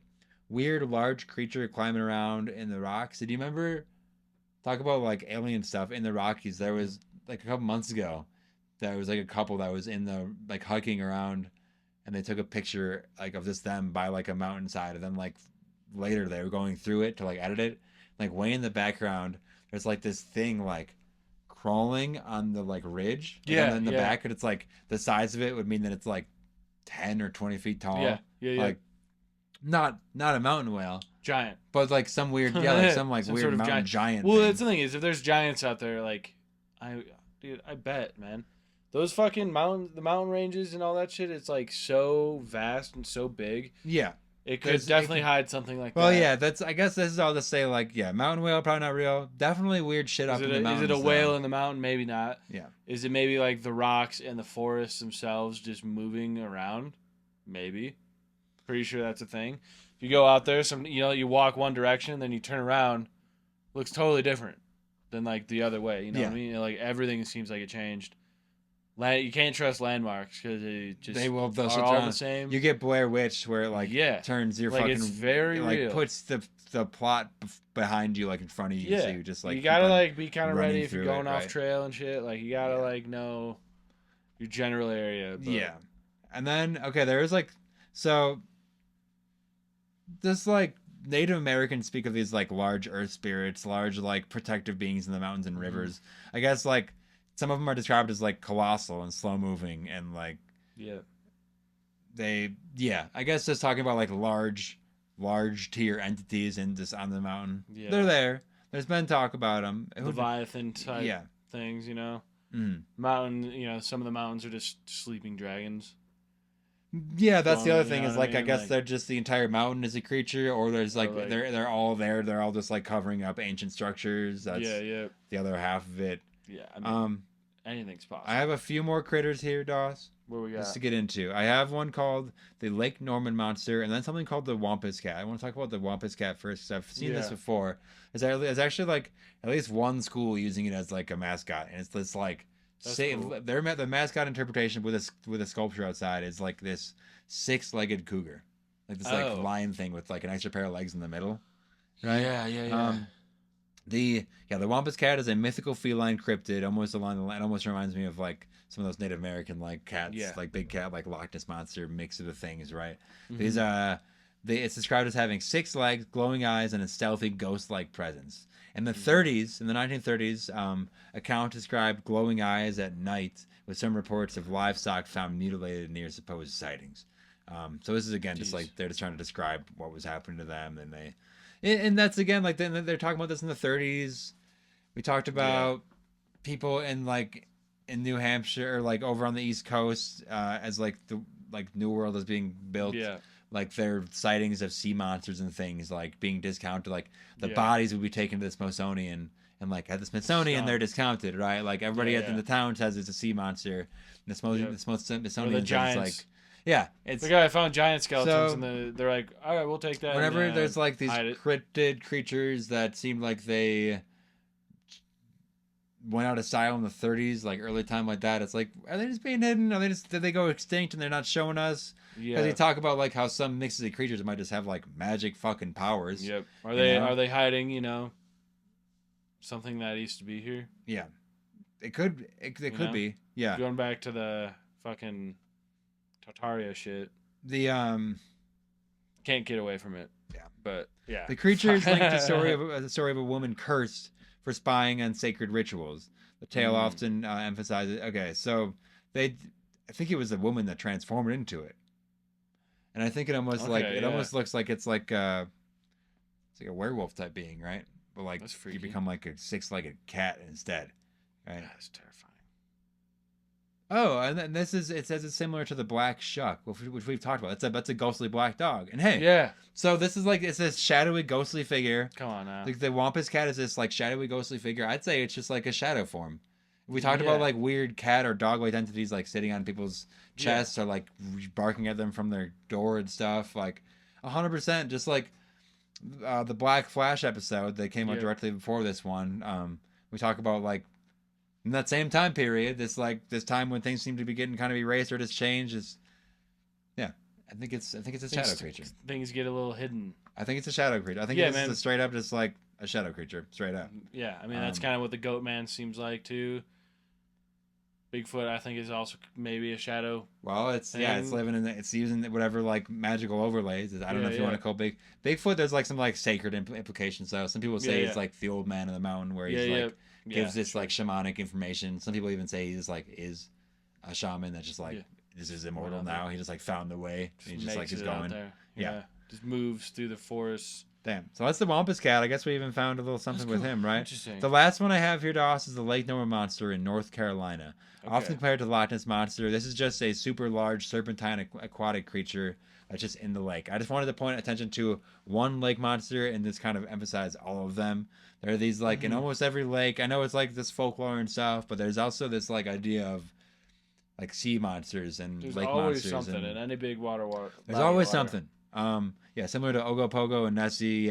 weird large creature climbing around in the rocks. Did you remember talk about like alien stuff in the Rockies? There was like a couple months ago, there was like a couple that was in the like hiking around, and they took a picture like of just them by like a mountainside, and then like later they were going through it to like edit it, like way in the background there's like this thing like crawling on the like ridge, in the back, and it's like the size of it would mean that it's like 10 or 20 feet tall, like not a mountain whale, giant, but like some weird like some like some weird sort of mountain giant well thing. that's the thing is, if there's giants out there, like I bet, man, those fucking the mountain ranges and all that shit, it's like so vast and so big. Yeah. It could definitely hide something like that. Well, yeah, I guess this is all to say, like, yeah, mountain whale, probably not real. Definitely weird shit up in the mountains. Is it a whale in the mountain? Maybe not. Yeah. Is it maybe like the rocks and the forests themselves just moving around? Maybe. Pretty sure that's a thing. If you go out there, you walk one direction, then you turn around, looks totally different than like the other way. You know what I mean? Like everything seems like it changed. You can't trust landmarks because they'll all the same. You get Blair Witch where it like turns your fucking, it's very like real. Puts the plot behind you, like in front of you, so you just like you gotta like be kind of ready if you're going off right? trail and shit. Like you gotta like know your general area. But... Yeah, and then there's like this like Native Americans speak of these like large earth spirits, large like protective beings in the mountains and rivers. I guess like. Some of them are described as like colossal and slow moving, and like I guess just talking about like large tier entities and just on the mountain. Yeah. They're there. There's been talk about them. Leviathan type things, you know. Mountain, some of the mountains are just sleeping dragons. Yeah, that's the other thing is like I guess they're just the entire mountain is a creature, or there's like they're all there. They're all just like covering up ancient structures. That's the other half of it. Yeah, I mean, anything's possible. I have a few more critters here, Doss. What we got? Just to get into. I have one called the Lake Norman Monster, and then something called the Wampus Cat. I want to talk about the Wampus Cat first, because I've seen this before. It's actually like at least one school using it as like a mascot, and it's this like cool. The mascot interpretation with a sculpture outside is like this 6-legged cougar, like this like lion thing with like an extra pair of legs in the middle. Right? Yeah. The Wampus Cat is a mythical feline cryptid, almost along the line. Almost reminds me of like some of those Native American like cats, like big cat, like Loch Ness monster mix of the things, right? These it's described as having 6 legs, glowing eyes, and a stealthy ghost-like presence. In the 1930s, account described glowing eyes at night, with some reports of livestock found mutilated near supposed sightings. So this is again just like they're just trying to describe what was happening to them, and that's again like they're talking about this in the 30s. We talked about people in New Hampshire, or like over on the East Coast, as like the New World is being built. Yeah. Like their sightings of sea monsters and things like being discounted. Like the bodies would be taken to the Smithsonian, and like at the Smithsonian they're discounted, right? Like everybody in the town says it's a sea monster. And the Smithsonian says like. Yeah, it's the guy found giant skeletons, and they're like, all right, we'll take that. Whenever there's like these cryptid creatures that seem like they went out of style in the 30s, like early time like that, it's like, are they just being hidden? Did they go extinct and they're not showing us? Yeah. Because they talk about like how some mixes of creatures might just have like magic fucking powers. Yep. Are they hiding? Something that used to be here. Yeah, it could be. Yeah. Going back to the fucking Tartaria shit. The can't get away from it. Yeah, but yeah, the creature is linked to the story of a woman cursed for spying on sacred rituals. The tale often emphasizes. Okay, so I think it was the woman that transformed into it, and I think it almost almost looks like it's like a werewolf type being, right? But like you become like a 6-legged cat instead, right? That's terrifying. Oh, and then this is, it says it's similar to the black shuck, which we've talked about. That's a ghostly black dog. And hey, Yeah. so this is like, it's this shadowy ghostly figure. Come on now. The Wampus cat is this like shadowy ghostly figure. I'd say it's just like a shadow form. We talked about like weird cat or dog-like entities like sitting on people's chests or like barking at them from their door and stuff. Like 100%, just like the Black Flash episode that came out directly before this one. We talk about like in that same time period, this time when things seem to be getting kind of erased or just changed. I think it's a shadow creature. Things get a little hidden. I think it's a shadow creature. I think it's a straight up just like a shadow creature, straight up. Yeah, I mean that's kind of what the Goat Man seems like too. Bigfoot, I think, is also maybe a shadow. Well, it's living in it's using whatever like magical overlays. I don't know if you want to call Bigfoot. There's like some like sacred implications. So some people say it's like the old man in the mountain where he's gives this like shamanic information. Some people even say he's a shaman that just like this is immortal now. He just like found the way. And he just like is going. Yeah, just moves through the forest. Damn. So that's the Wampus cat. I guess we even found a little something with him, right? Interesting. The last one I have here, Doss, is the Lake Noma monster in North Carolina. Okay. Often compared to the Loch Ness monster, this is just a super large serpentine aquatic creature that's just in the lake. I just wanted to point attention to one lake monster and just kind of emphasize all of them. There are these like in almost every lake. I know it's like this folklore and stuff, but there's also this like idea of like sea monsters and lake monsters. There's always something in any big water. There's always something. Similar to Ogopogo and Nessie.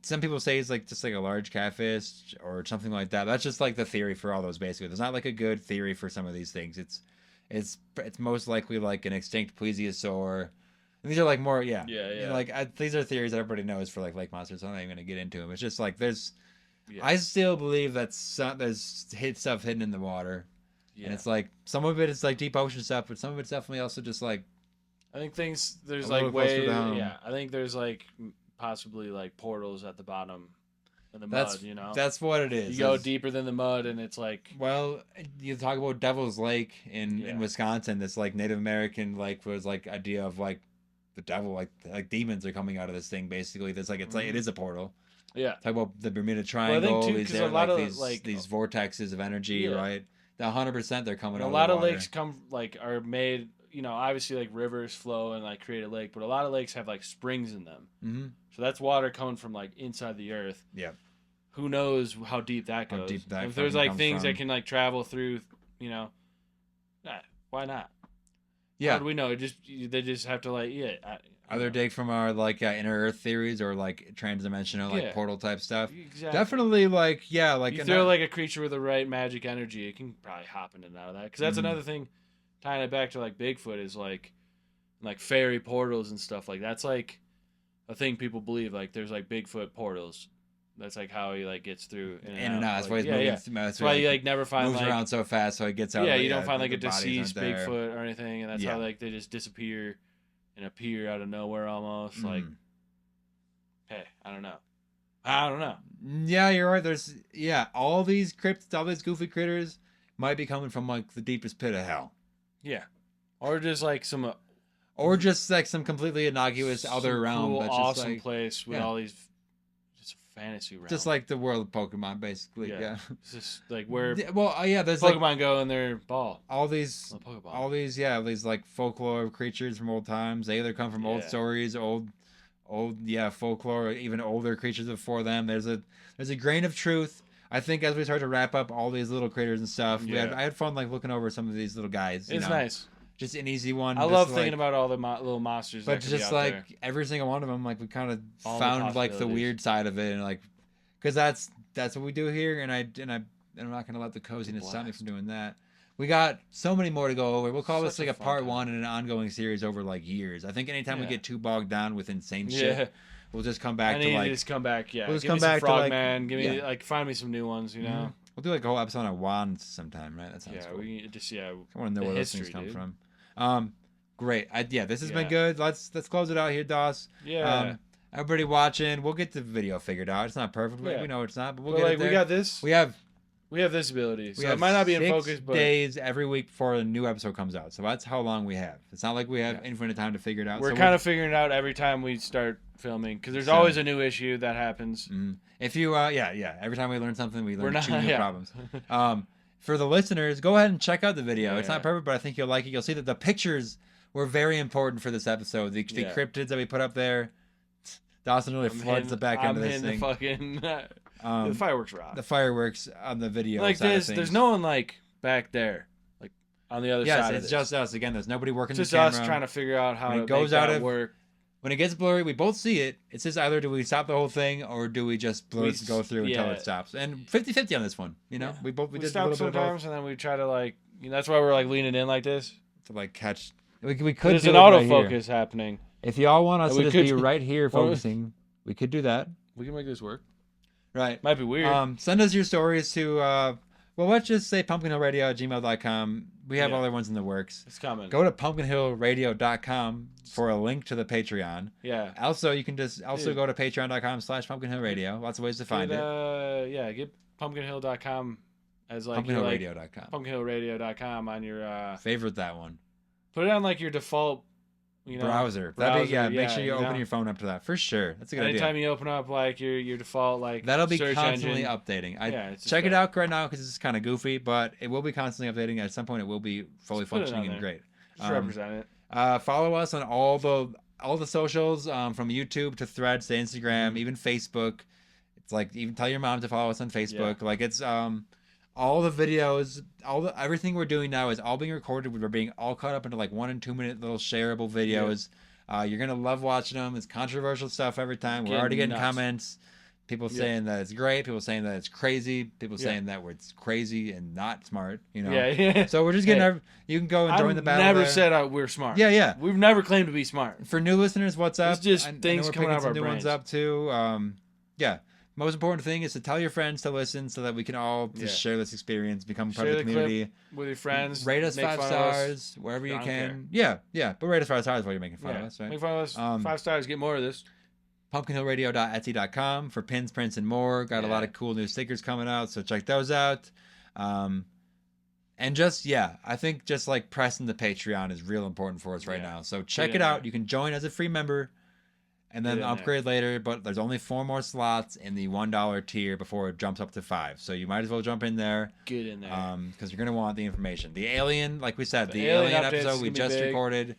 Some people say it's like just like a large catfish or something like that. That's just like the theory for all those. Basically, there's not like a good theory for some of these things. It's most likely like an extinct plesiosaur. And these are like more these are theories that everybody knows for like lake monsters. So I'm not even gonna get into them. It's just like there's. Yeah. I still believe that there's stuff hidden in the water, and it's like some of it is like deep ocean stuff, but some of it's definitely also just like. I think there's like way, I think there's like possibly like portals at the bottom of the mud, you know? That's what it is. You go deeper than the mud and it's like... Well, you talk about Devil's Lake in Wisconsin, this like Native American like was like idea of like the devil, like demons are coming out of this thing basically. There's like, it's like, it is a portal. Yeah. Talk about the Bermuda Triangle, these vortexes of energy, right? 100% they're coming out. A lot of lakes are made... You know, obviously, like rivers flow and like create a lake, but a lot of lakes have like springs in them. Mm-hmm. So that's water coming from like inside the earth. Yeah. Who knows how deep that goes? If there's like things that can like travel through, you know, why not? Yeah. How do we know? They just have to like either dig from our like inner Earth theories or like transdimensional like portal type stuff. Exactly. Definitely like like you throw like a creature with the right magic energy, it can probably hop in and out of that. Because that's another thing. Tying it back to like Bigfoot is like fairy portals and stuff like that's like a thing people believe like there's like Bigfoot portals. That's like how he like gets through in and out. That's why he's moving. That's why you like never find moves around so fast so he gets out. Yeah, you don't find like a deceased Bigfoot or anything, and that's how like they just disappear and appear out of nowhere almost. Like, hey, I don't know. Yeah, you're right. There's all these cryptids, all these goofy critters might be coming from like the deepest pit of hell. Yeah, or just like some completely innocuous other realm, cool, that's awesome just place with all these just fantasy realm, just like the world of Pokemon, basically. Yeah. It's just like where there's Pokemon like, go in their ball. All these like folklore creatures from old times. They either come from old stories, old folklore, even older creatures before them. There's a grain of truth. I think as we start to wrap up all these little critters and stuff, I had fun like looking over some of these little guys. It's nice. Just an easy one. I love thinking about all the little monsters. But just like there. Every single one of them, like we kind of found like the weird side of it, and like, because that's what we do here, and I'm not gonna let the coziness stop me from doing that. We got so many more to go over. We'll call this like a part one and an ongoing series over like years. I think anytime we get too bogged down with insane shit. We'll just come back to like. Just come back, We'll just come back to Frogman. Give me find me some new ones, you know. Mm-hmm. We'll do like a whole episode on wands sometime, right? That sounds cool. I want to know where those things come from. Great. This has been good. Let's close it out here, Doss. Yeah. Everybody watching, we'll get the video figured out. It's not perfect. We know it's not, but we'll get it there. We got this. We have this ability, so it might not be in focus, but 6 days every week before a new episode comes out. So that's how long we have. It's not like we have infinite time to figure it out. We're kind of figuring it out every time we start filming because there's always a new issue that happens. If you, every time we learn something, we learn 2 new problems. for the listeners, go ahead and check out the video. Yeah, It's yeah. not perfect, but I think you'll like it. You'll see that the pictures were very important for this episode. The Yeah. cryptids that we put up there. Dawson really floods the back end of this thing. The fucking the fireworks rock. The fireworks on the video. Like side of there's things. no one like back there, like on the other Yes, side. it's of just us again. There's nobody working It's the just camera. us trying to figure out how When to it goes make out that of- work. When it gets blurry, we both see it. It's just either do we stop the whole thing or do we just We go through until yeah. it stops. And 50-50 on this one. You know, Yeah. we We did a stop little bit of both sometimes, and then we try to like. That's why we're like leaning in like this. to like catch. We could There's do an it right autofocus here. happening. If y'all want us We to just could- be right here Well, focusing, we could do that. We can make this work. Right. Might be weird. Send us your stories to, well, let's just say pumpkinhillradio@gmail.com. We have Yeah. other ones in the works. It's coming. Go to pumpkinhillradio.com for a link to the Patreon. Yeah. Also, you can just Dude. go to patreon.com/pumpkinhillradio. Lots of ways to find it. Yeah, get pumpkinhill.com as like your, like, Pumpkinhillradio.com. pumpkinhillradio.com on your Favorite that one. put it on like your default Browser. Make sure you open your phone up to that for sure. That's a good Anytime idea. you open up like your default like That'll be search constantly engine. updating. It's just check it better. out right now because it's kind of goofy, but it will be constantly updating. At some point, it will be fully Just put it functioning on and there. great. Just represent it. Follow us on all the socials, from YouTube to Threads to Instagram, Mm-hmm. even Facebook. It's like even tell your mom to follow us on Facebook. Like it's all the videos, everything we're doing now is all being recorded. We're being all cut up into like 1 and 2 minute little shareable videos. You're gonna love watching them. It's controversial stuff every time. We're already getting nuts. comments. People saying that it's great. People saying that it's crazy. People saying that it's crazy and not smart. You know. Yeah. So we're just getting. You can go and join the battle. Never there. said we're smart. Yeah. We've never claimed to be smart. For new listeners, what's up? It's just I know things we're coming picking out of some our new ones brains. up too. Yeah. Most important thing is to tell your friends to listen so that we can all just share this experience, become part Share of the the community. with your friends. Rate us make 5 fun of us. stars wherever I you don't can. care. Yeah. But rate us 5 stars while you're making fun of Yeah. us, right? Make fun of us. 5 stars. Get more of this. pumpkinhillradio.etsy.com for pins, prints, and more. Got a lot of cool new stickers coming out, so check those out. And I think just like pressing the Patreon is real important for us right now. So check it out. You can join as a free member and then upgrade later, but there's only 4 more slots in the $1 tier before it jumps up to 5. So you might as well jump in there. Get in there. Because you're going to want the information. The Alien, like we said, the Alien Alien update's episode gonna we be just big. recorded.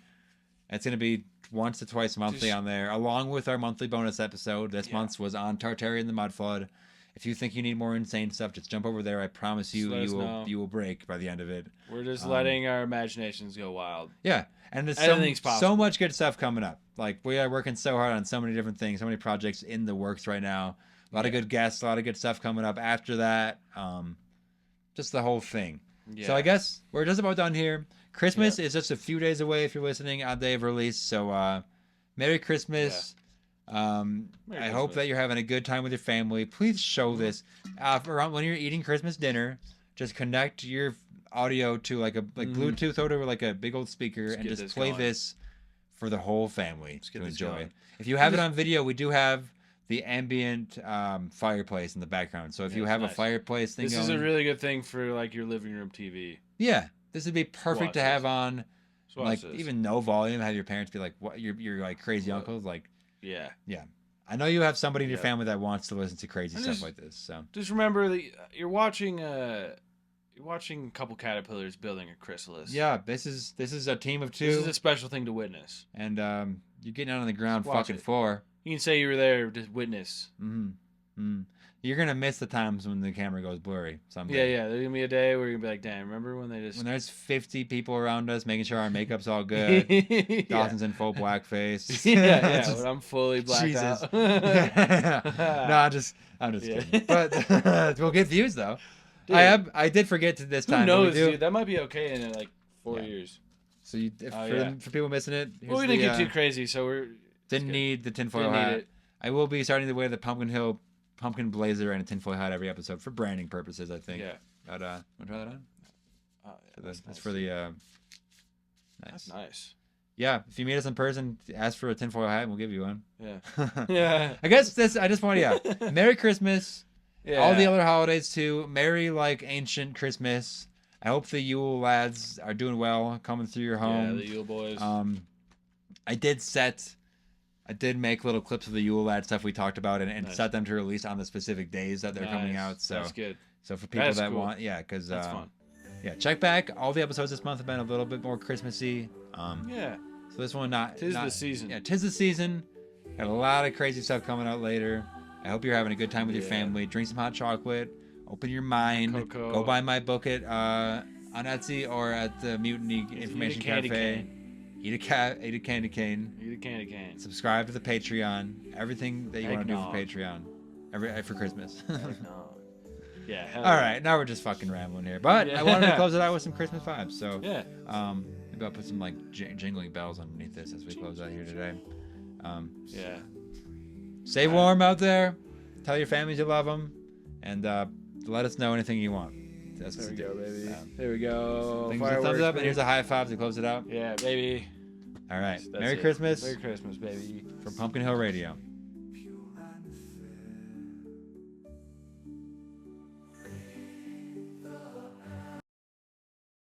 It's going to be once to twice monthly on there, along with our monthly bonus episode. This month's was on Tartarian the Mud Flood. If you think you need more insane stuff, just jump over there. I promise you, you will break by the end of it. We're just letting our imaginations go wild. Yeah, and there's Anything's so possible. much good stuff coming up. Like we are working so hard on so many different things, so many projects in the works right now. A lot of good guests, a lot of good stuff coming up after that. Just the whole thing. Yeah. So I guess we're just about done here. Christmas is just a few days away if you're listening on day of release. So Merry Christmas. I hope that you're having a good time with your family. Please show this around when you're eating Christmas dinner. Just connect your audio to like Bluetooth over like a big old speaker and just play this for the whole family to enjoy. going. If you have it on video, we do have the ambient fireplace in the background. So if you have a fireplace thing this going, is a really good thing for like your living room TV. yeah, this would be perfect to have on. Watch Like this. even no volume. Have your parents be like, "What? You're like crazy uncles?" Like, Yeah. I know you have somebody in your family that wants to listen to crazy And stuff just- like this. So Just remember that you're watching a couple caterpillars building a chrysalis. yeah, this is a team of 2, This is a special thing to witness. and you're getting out on the ground Just watch fucking it. 4. You can say you were there to witness. You're gonna miss the times when the camera goes blurry someday. Yeah. There's gonna be a day where you're gonna be like, damn, remember when they just When there's 50 people around us making sure our makeup's all good. yeah. Dawson's in full blackface. yeah, Just- when I'm fully blacked Jesus. out. No, I'm just Yeah. kidding. But we'll get views though. Dude. I did forget to this Who time. but knows, we do. dude? That might be okay in like 4 years. So for people missing it, Well, we didn't get too crazy, so we're didn't need the tinfoil Didn't need hat. it. I will be starting to wear the pumpkin blazer and a tinfoil hat every episode for branding purposes. I think. Yeah. But want to try that on? that's That's for the nice. That's nice. Yeah, if you meet us in person, ask for a tinfoil hat and we'll give you one. Yeah. Yeah. I guess I just want to, Merry Christmas. Yeah. All the other holidays too. Merry like ancient Christmas. I hope the Yule lads are doing well coming through your home. Yeah, the Yule boys. I did make little clips of the Yule lad stuff we talked about and Nice. set them to release on the specific days that they're coming Nice. out. So That's good. So for people That's that cool. want, because That's fun. yeah, check back. All the episodes this month have been a little bit more Christmassy. Yeah. So this one not Tis the season. Yeah, tis the season. Got a lot of crazy stuff coming out later. I hope you're having a good time with your family. Drink some hot chocolate. Open your mind. Cocoa. Go buy my book at on Etsy or at the Mutiny Information Cafe. Eat a candy cane. Eat a candy cane. Subscribe to the Patreon. Everything that you want to do for Eggnog. Patreon. For Christmas. No. Yeah. Hell All yeah. right, now we're just fucking rambling here. But I wanted to close it out with some Christmas vibes. So Yeah. maybe I'll put some like jingling bells underneath this as we close out here today. Yeah. Stay warm out there. Tell your families you love them, and let us know anything you want. That's There what we to go, do. baby. There we go. Things with a thumbs up, and here's a high five to close it out. Yeah, baby. All right. That's Merry it. Christmas Merry Christmas, baby. from Pumpkin Hill Radio.